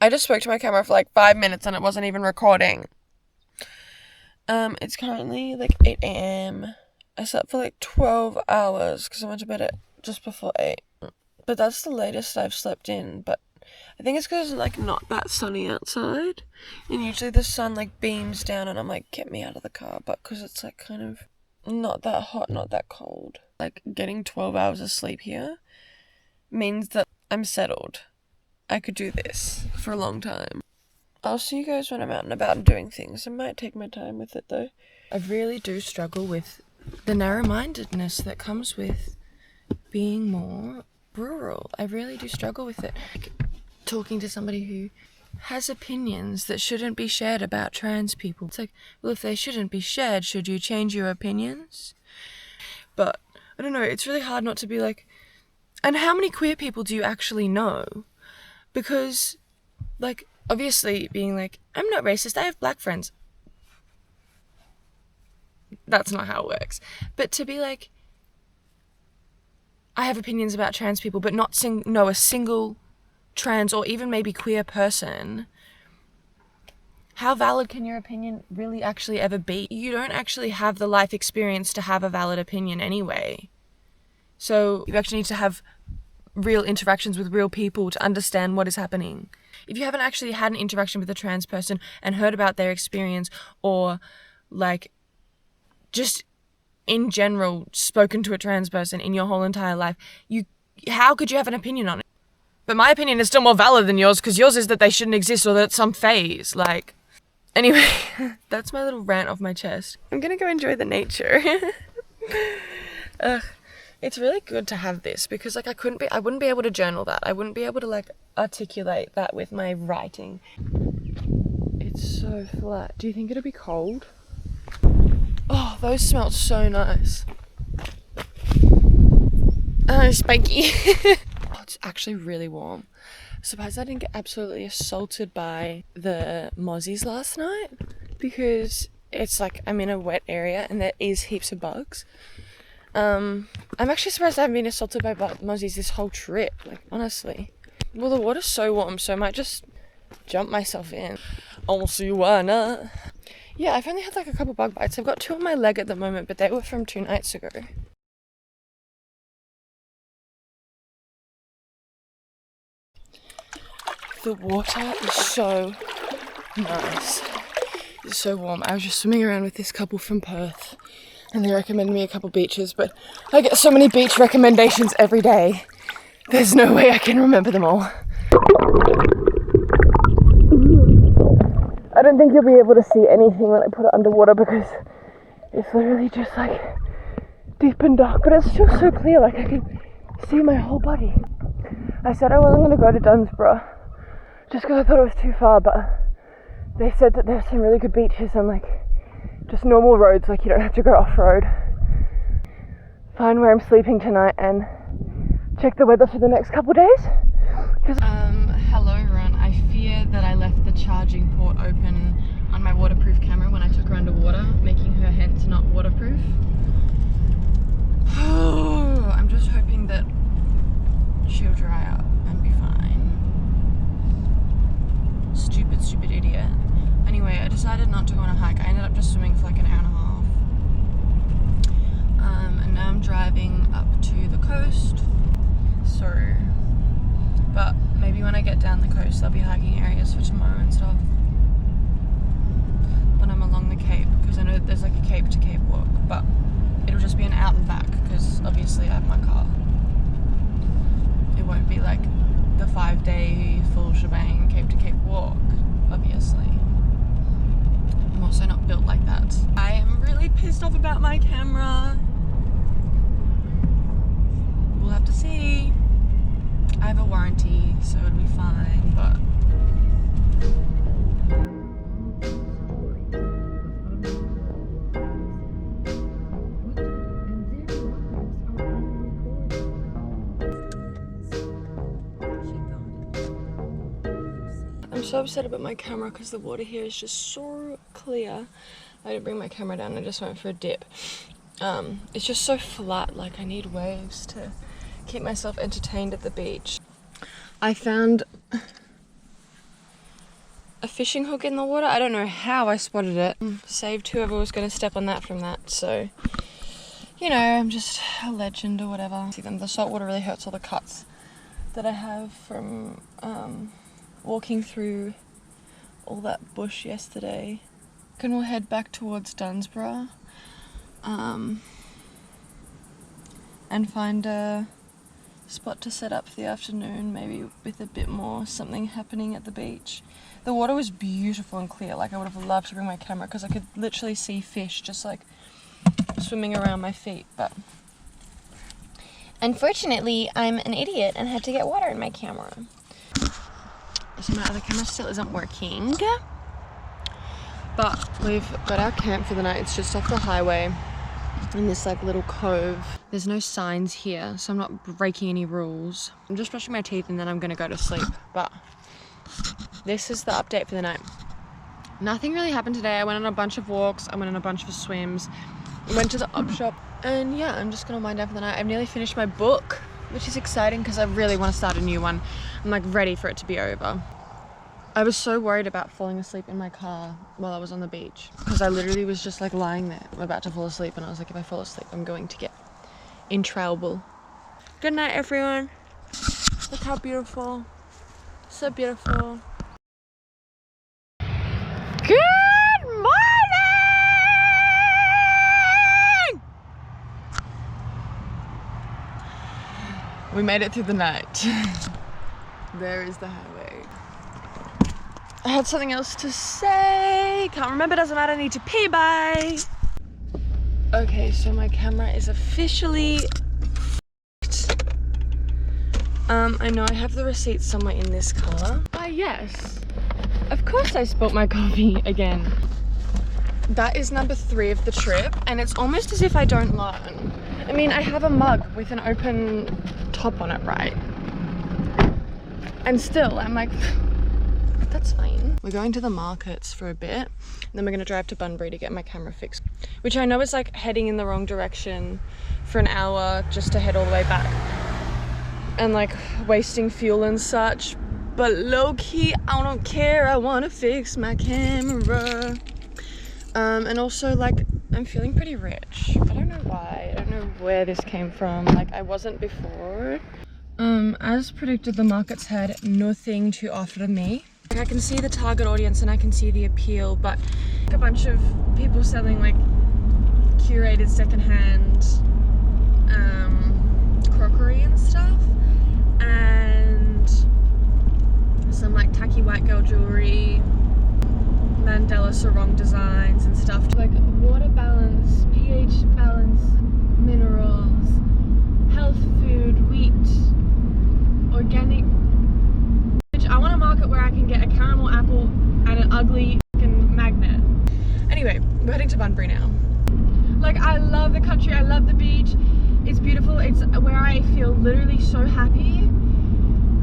I just spoke to my camera for like 5 minutes and it wasn't even recording. It's currently like 8 a.m. I slept for like 12 hours because I went to bed at just before 8. But that's the latest I've slept in. But I think it's because it's like not that sunny outside. And usually the sun like beams down and I'm like, get me out of the car. But because it's like kind of not that hot, not that cold. Like getting 12 hours of sleep here means that I'm settled. I could do this for a long time. I'll see you guys when I'm out and about and doing things. I might take my time with it though. I really do struggle with the narrow-mindedness that comes with being more rural. I really do struggle with it. Talking to somebody who has opinions that shouldn't be shared about trans people. It's like, well, if they shouldn't be shared, should you change your opinions? But, I don't know, it's really hard not to be like, and how many queer people do you actually know? Because, like, obviously being like, I'm not racist, I have black friends. That's not how it works. But to be like, I have opinions about trans people, but not know a single trans or even maybe queer person, how valid can your opinion really actually ever be? You don't actually have the life experience to have a valid opinion anyway. So you actually need to have real interactions with real people to understand what is happening. If you haven't actually had an interaction with a trans person and heard about their experience, or like just in general spoken to a trans person in your whole entire life, how could you have an opinion on it? But my opinion is still more valid than yours, because yours is that they shouldn't exist or that it's some phase. Like, anyway, that's my little rant off my chest. I'm gonna go enjoy the nature. It's really good to have this because like I wouldn't be able to journal that. I wouldn't be able to like articulate that with my writing. It's so flat. Do you think it'll be cold? Oh, those smell so nice. Oh, spiky. Oh, it's actually really warm. Surprised I didn't get absolutely assaulted by the mozzies last night, because it's like I'm in a wet area and there is heaps of bugs. I'm actually surprised I haven't been assaulted by mozzies this whole trip, like honestly. Well, the water's so warm, so I might just jump myself in. I'll see you wanna. Yeah, I've only had like a couple bug bites. I've got 2 on my leg at the moment, but they were from 2 nights ago. The water is so nice. It's so warm. I was just swimming around with this couple from Perth and they recommended me a couple beaches, but I get so many beach recommendations every day. There's no way I can remember them all. I don't think you'll be able to see anything when I put it underwater because it's literally just like deep and dark, but it's still so clear, like I can see my whole body. I said I wasn't going to go to Dunsborough just because I thought it was too far, but they said that there's some really good beaches and like just normal roads, like you don't have to go off-road. Find where I'm sleeping tonight and check the weather for the next couple days. Hello everyone. I fear that I left the charging port open on my waterproof camera when I took her underwater, making her hence not waterproof. I'm just hoping that she'll dry up and be fine. Stupid idiot. Anyway, I decided not to go on a hike. I ended up just swimming for like an hour and a half. And now I'm driving up to the coast. So, but maybe when I get down the coast, there'll be hiking areas for tomorrow and stuff. When I'm along the Cape, because I know that there's like a Cape to Cape walk, but it'll just be an out and back because obviously I have my car. It won't be like the 5-day full shebang Cape to Cape walk, obviously. I'm also not built like that. I am really pissed off about my camera. We'll have to see. I have a warranty, so it'll be fine, but I'm so upset about my camera because the water here is just so clear. I didn't bring my camera down, I just went for a dip. It's just so flat, like I need waves to keep myself entertained at the beach. I found a fishing hook in the water. I don't know how I spotted it. Saved whoever was going to step on that from that. So, you know, I'm just a legend or whatever. See them. The salt water really hurts all the cuts that I have from walking through all that bush yesterday. And we'll head back towards Dunsborough and find a spot to set up for the afternoon, maybe with a bit more something happening at the beach. The water was beautiful and clear. Like, I would have loved to bring my camera because I could literally see fish just like swimming around my feet, but unfortunately I'm an idiot and had to get water in my camera. So my other camera still isn't working, but we've got our camp for the night. It's just off the highway in this like little cove. There's no signs here, so I'm not breaking any rules. I'm just brushing my teeth and then I'm gonna go to sleep. But this is the update for the night. Nothing really happened today. I went on a bunch of walks, I went on a bunch of swims, went to the op shop, and yeah, I'm just gonna wind down for the night. I've nearly finished my book, which is exciting because I really want to start a new one. I'm like ready for it to be over. I was so worried about falling asleep in my car while I was on the beach because I literally was just like lying there about to fall asleep, and I was like, if I fall asleep I'm going to get in trouble. Good night, everyone. Look how beautiful. So beautiful. Good morning! We made it through the night. There is the highway. I had something else to say. Can't remember, doesn't matter, need to pee, bye. Okay, so my camera is officially f***ed. I know I have the receipt somewhere in this car. Why, yes. Of course I spilt my coffee again. That is number 3 of the trip, and it's almost as if I don't learn. I mean, I have a mug with an open top on it, right? And still, I'm like, that's fine. We're going to the markets for a bit, and then we're gonna drive to Bunbury to get my camera fixed, which I know is like heading in the wrong direction for an hour just to head all the way back and like wasting fuel and such, but low-key I don't care. I want to fix my camera. And also, like, I'm feeling pretty rich. I don't know why. I don't know where this came from. Like, I wasn't before. As predicted, the markets had nothing to offer to me. Like, I can see the target audience and I can see the appeal, but a bunch of people selling like curated secondhand crockery and stuff, and some like tacky white girl jewelry, Mandela sarong designs and stuff, like water balance, pH balance, minerals, health food, wheat, organic. I want a market where I can get a caramel apple and an ugly fucking magnet. Anyway, we're heading to Bunbury now. Like, I love the country, I love the beach. It's beautiful, it's where I feel literally so happy.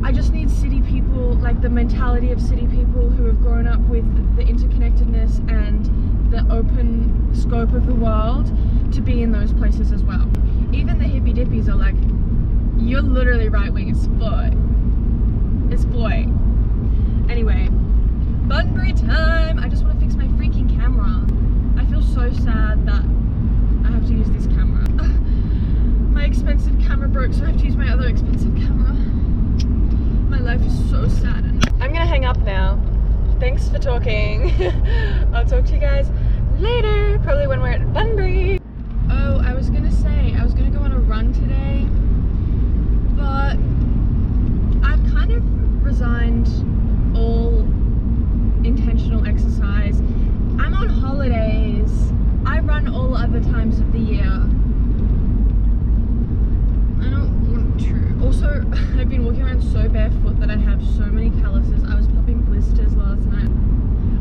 I just need city people, like the mentality of city people who have grown up with the interconnectedness and the open scope of the world to be in those places as well. Even the hippie dippies are like, you're literally right wing as fuck. It's boy. Anyway, Bunbury time. I just want to fix my freaking camera. I feel so sad that I have to use this camera. My expensive camera broke, so I have to use my other expensive camera. My life is so sad. I'm gonna hang up now. Thanks for talking. I'll talk to you guys later, probably when we're at Bunbury. Oh, I was gonna say, I was gonna go on a run today, but I've kind of resigned all intentional exercise. I'm on holidays. I run all other times of the year. I don't want to. Also, I've been walking around so barefoot that I have so many calluses. I was popping blisters last night.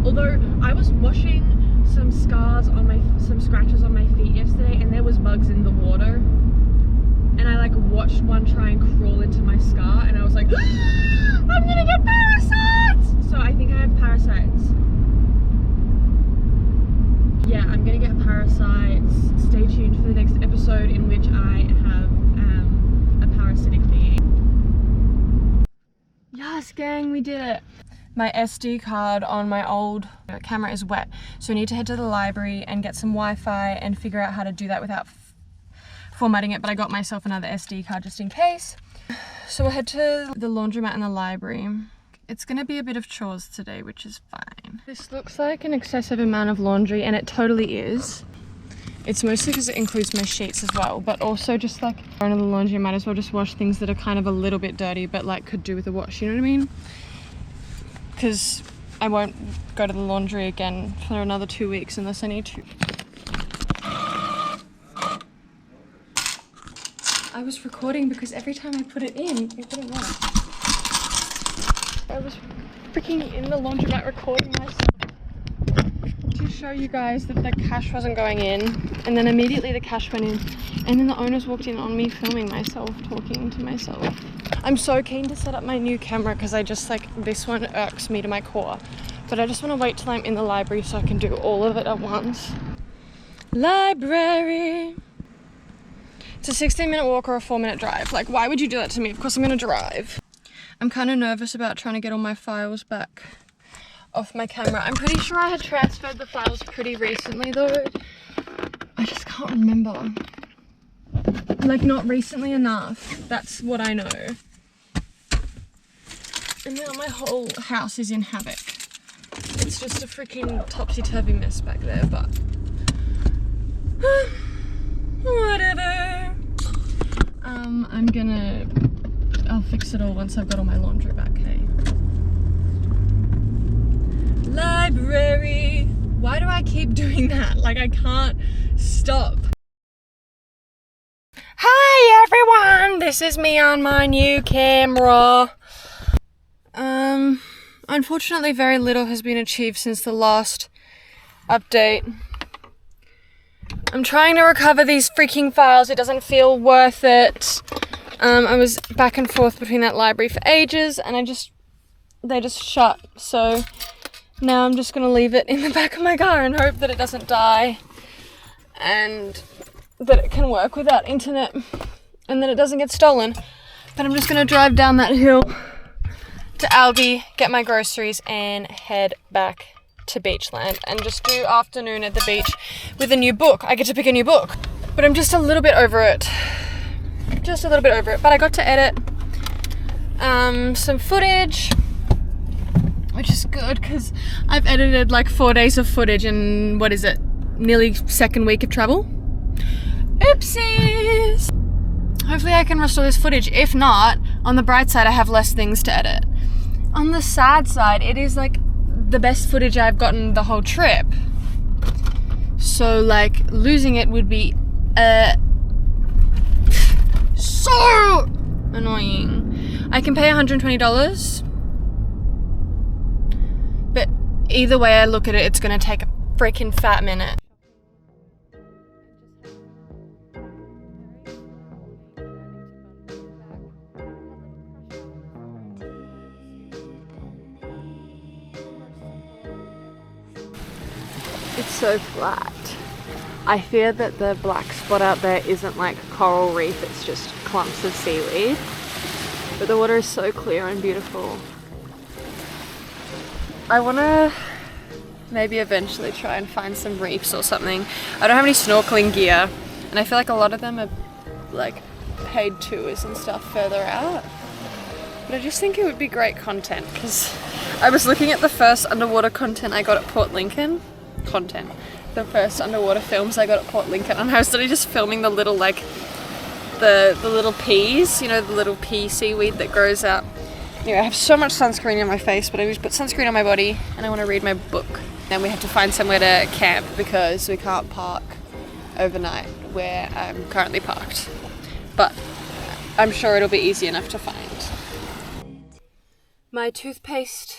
Although I was washing some scars on some scratches on my feet yesterday, and there was bugs in the water. And I like watched one try and crawl into my scar, and I was like, I'm gonna get parasites! So I think I have parasites. Yeah, I'm gonna get parasites. Stay tuned for the next episode in which I have a parasitic being. Yes, gang, we did it. my SD card on my old camera is wet, so I need to head to the library and get some Wi-Fi and figure out how to do that without formatting it, but I got myself another SD card just in case. So we'll head to the laundromat and the library. It's gonna be a bit of chores today, which is fine. This looks like an excessive amount of laundry, and it totally is. It's mostly because it includes my sheets as well, but also just like going to the laundry, I might as well just wash things that are kind of a little bit dirty, but like could do with a wash, you know what I mean? Because I won't go to the laundry again for another 2 weeks unless I need to. I was recording because every time I put it in, it didn't work. I was freaking in the laundromat recording myself to show you guys that the cash wasn't going in, and then immediately the cash went in, and then the owners walked in on me filming myself, talking to myself. I'm so keen to set up my new camera because I just like, this one irks me to my core, but I just want to wait till I'm in the library so I can do all of it at once. Library. It's a 16-minute walk or a 4-minute drive. Like, why would you do that to me? Of course I'm gonna drive. I'm kind of nervous about trying to get all my files back off my camera. I'm pretty sure I had transferred the files pretty recently though. I just can't remember. Like, not recently enough. That's what I know. And now my whole house is in havoc. It's just a freaking topsy-turvy mess back there, but whatever. I'll fix it all once I've got all my laundry back, hey? Library. Why do I keep doing that? Like, I can't stop. Hi everyone, this is me on my new camera. Unfortunately very little has been achieved since the last update. I'm trying to recover these freaking files. It doesn't feel worth it. I was back and forth between that library for ages, and they just shut. So now I'm just gonna leave it in the back of my car and hope that it doesn't die, and that it can work without internet, and that it doesn't get stolen. But I'm just gonna drive down that hill to Aldi, get my groceries, and head back to Beachland and just do afternoon at the beach with a new book. I get to pick a new book, but I'm just a little bit over it. Just a little bit over it, but I got to edit some footage, which is good because I've edited like 4 days of footage in, what is it, nearly second week of travel. Oopsies! Hopefully I can restore this footage. If not, on the bright side, I have less things to edit. On the sad side, it is like the best footage I've gotten the whole trip. So like losing it would be so annoying. I can pay $120, but either way I look at it, it's gonna take a freaking fat minute. It's so flat. I fear that the black spot out there isn't like coral reef, it's just clumps of seaweed. But the water is so clear and beautiful. I want to maybe eventually try and find some reefs or something. I don't have any snorkeling gear, and I feel like a lot of them are like paid tours and stuff further out. But I just think it would be great content, because I was looking at the first underwater content I got at Port Lincoln. The first underwater films I got at Port Lincoln, and I was literally just filming the little like the little peas, you know, the little pea seaweed that grows out. Anyway, I have so much sunscreen on my face, but I need to put sunscreen on my body, and I want to read my book. Then we have to find somewhere to camp because we can't park overnight where I'm currently parked. But I'm sure it'll be easy enough to find. My toothpaste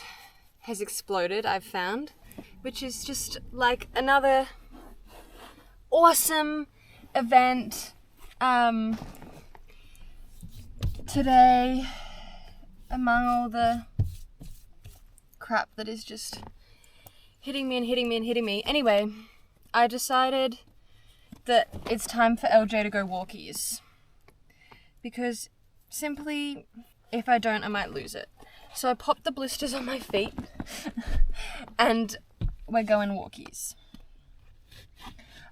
has exploded, I've found, which is just like another awesome event today, among all the crap that is just hitting me and hitting me and hitting me. Anyway, I decided that it's time for LJ to go walkies, because simply if I don't I might lose it. So I popped the blisters on my feet and we're going walkies.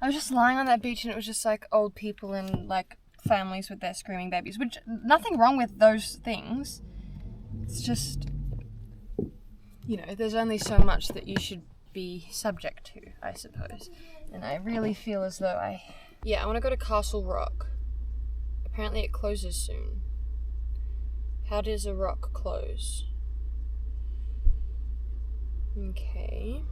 I was just lying on that beach and it was just like old people and like families with their screaming babies, which nothing wrong with those things. It's just, you know, there's only so much that you should be subject to, I suppose. And I really feel as though I want to go to Castle Rock. Apparently it closes soon. How does a rock close? Okay.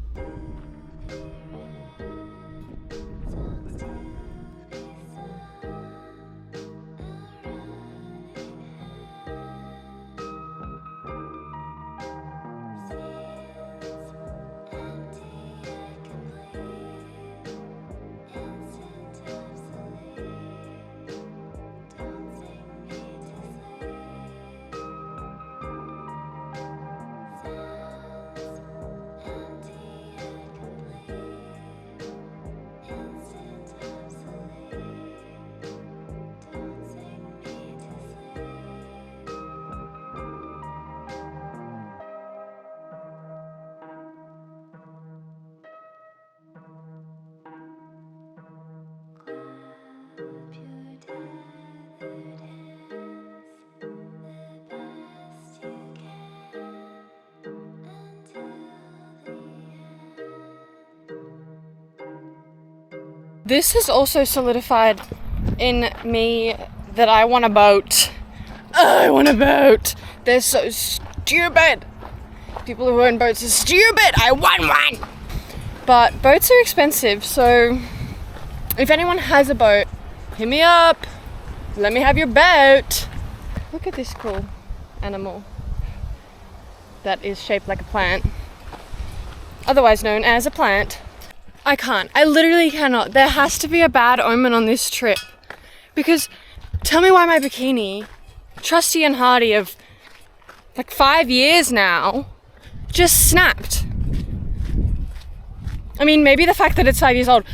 This has also solidified in me that I want a boat. I want a boat. They're so stupid. People who own boats are stupid. I want one. But boats are expensive, so if anyone has a boat, hit me up. Let me have your boat. Look at this cool animal that is shaped like a plant, otherwise known as a plant. I literally cannot. There has to be a bad omen on this trip. Because tell me why my bikini, trusty and hardy of like 5 years now, just snapped. I mean, maybe the fact that it's 5 years old,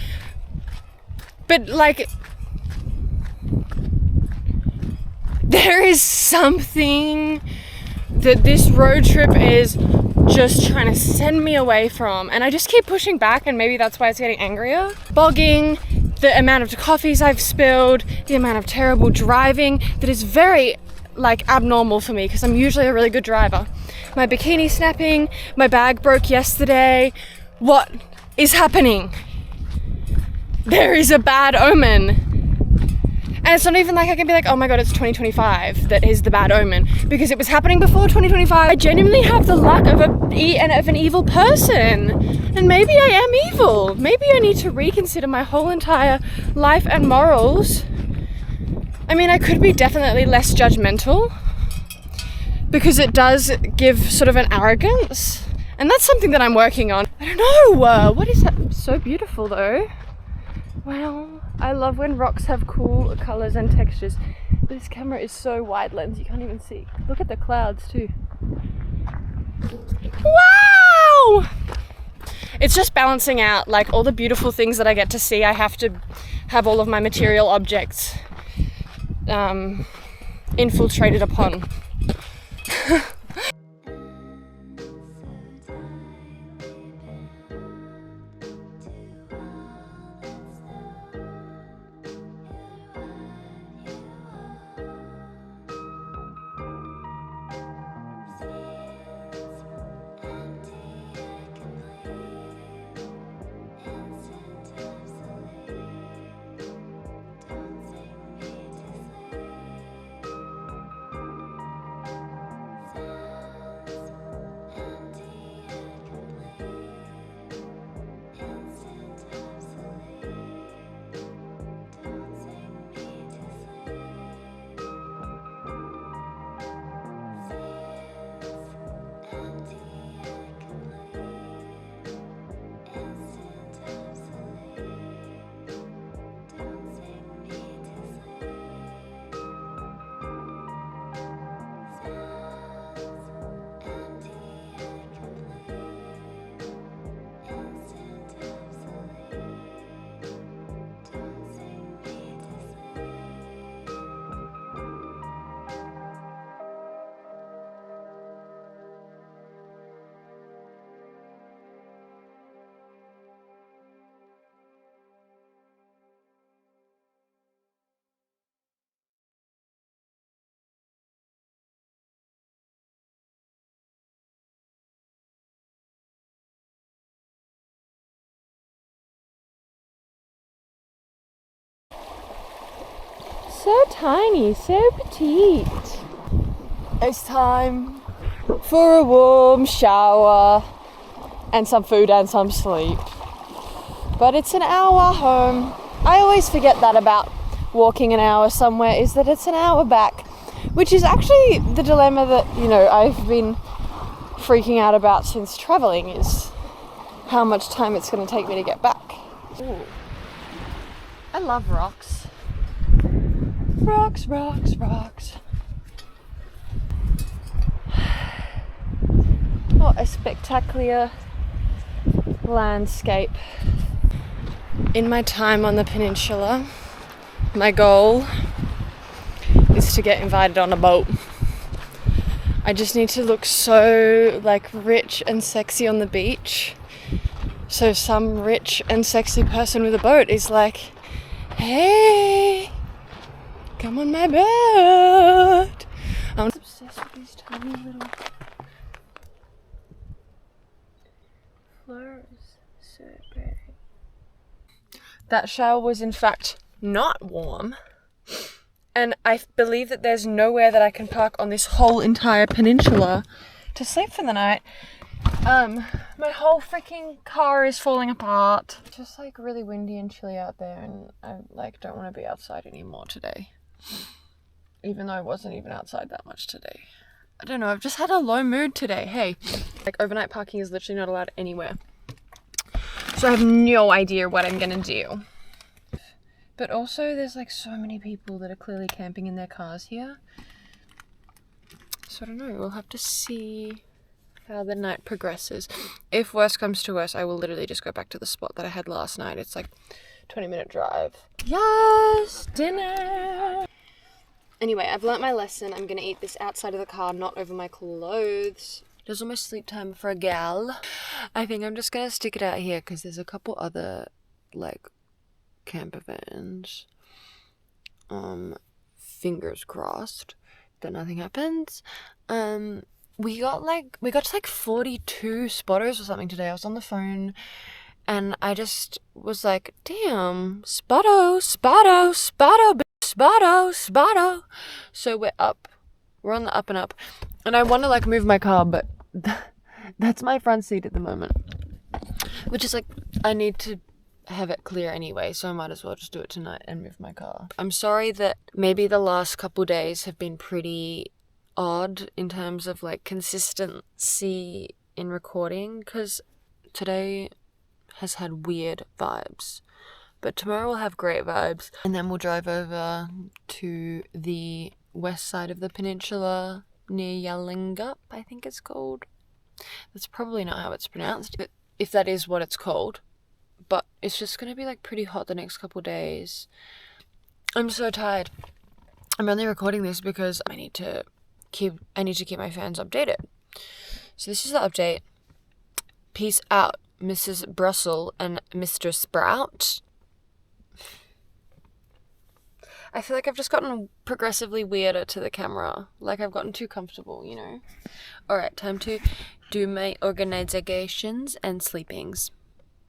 but like, there is something that this road trip is just trying to send me away from, and I just keep pushing back, and maybe that's why it's getting angrier. Bogging, the amount of coffees I've spilled, the amount of terrible driving that is very like abnormal for me because I'm usually a really good driver. My bikini snapping, my bag broke yesterday. What is happening? There is a bad omen. And it's not even like I can be like, oh my god, it's 2025 that is the bad omen, because it was happening before 2025. I genuinely have the luck of an evil person, and maybe I am evil. Maybe I need to reconsider my whole entire life and morals. I mean, I could be definitely less judgmental, because it does give sort of an arrogance, and that's something that I'm working on. I don't know, what is that? So beautiful though. Wow. I love when rocks have cool colours and textures. This camera is so wide lens, you can't even see. Look at the clouds too. Wow! It's just balancing out like all the beautiful things that I get to see. I have to have all of my material objects infiltrated upon. so tiny, so petite. It's time for a warm shower and some food and some sleep. But it's an hour home. I always forget that about walking an hour somewhere, is that it's an hour back, which is actually the dilemma that, you know, I've been freaking out about since traveling, is how much time it's going to take me to get back. Ooh. I love rocks. Rocks, rocks, rocks. What a spectacular landscape. In my time on the peninsula, my goal is to get invited on a boat. I just need to look so like rich and sexy on the beach. So some rich and sexy person with a boat is like, hey, come on my boat. I'm obsessed with these tiny little flowers. So pretty. That shower was in fact not warm. And I believe that there's nowhere that I can park on this whole entire peninsula to sleep for the night. My whole freaking car is falling apart. It's just like really windy and chilly out there, and I like don't want to be outside anymore today. Even though I wasn't even outside that much today. I don't know, I've just had a low mood today. Hey, like overnight parking is literally not allowed anywhere. So I have no idea what I'm gonna do. But also there's like so many people that are clearly camping in their cars here. So I don't know, we'll have to see how the night progresses. If worse comes to worse, I will literally just go back to the spot that I had last night. It's like 20-minute drive. Yes, dinner! Anyway, I've learnt my lesson. I'm gonna eat this outside of the car, not over my clothes. It is almost sleep time for a gal. I think I'm just gonna stick it out here because there's a couple other like camper vans. Fingers crossed that nothing happens. We got to like 42 spotters or something today. I was on the phone and I just was like, damn, spotto, spotto, spotto, spotto, spotto. So we're up. We're on the up and up. And I want to like move my car, but that's my front seat at the moment. Which is like, I need to have it clear anyway, so I might as well just do it tonight and move my car. I'm sorry that maybe the last couple days have been pretty odd in terms of like consistency in recording, because today has had weird vibes, but tomorrow will have great vibes, and then we'll drive over to the west side of the peninsula near Yallingup, I think it's called. That's probably not how it's pronounced, but if that is what it's called. But it's just gonna be like pretty hot the next couple days. I'm so tired. I'm only recording this because I need to keep my fans updated. So this is the update. Peace out, Mrs. Brussels and Mr. Sprout. I feel like I've just gotten progressively weirder to the camera. Like I've gotten too comfortable, you know. Alright, time to do my organizations and sleepings.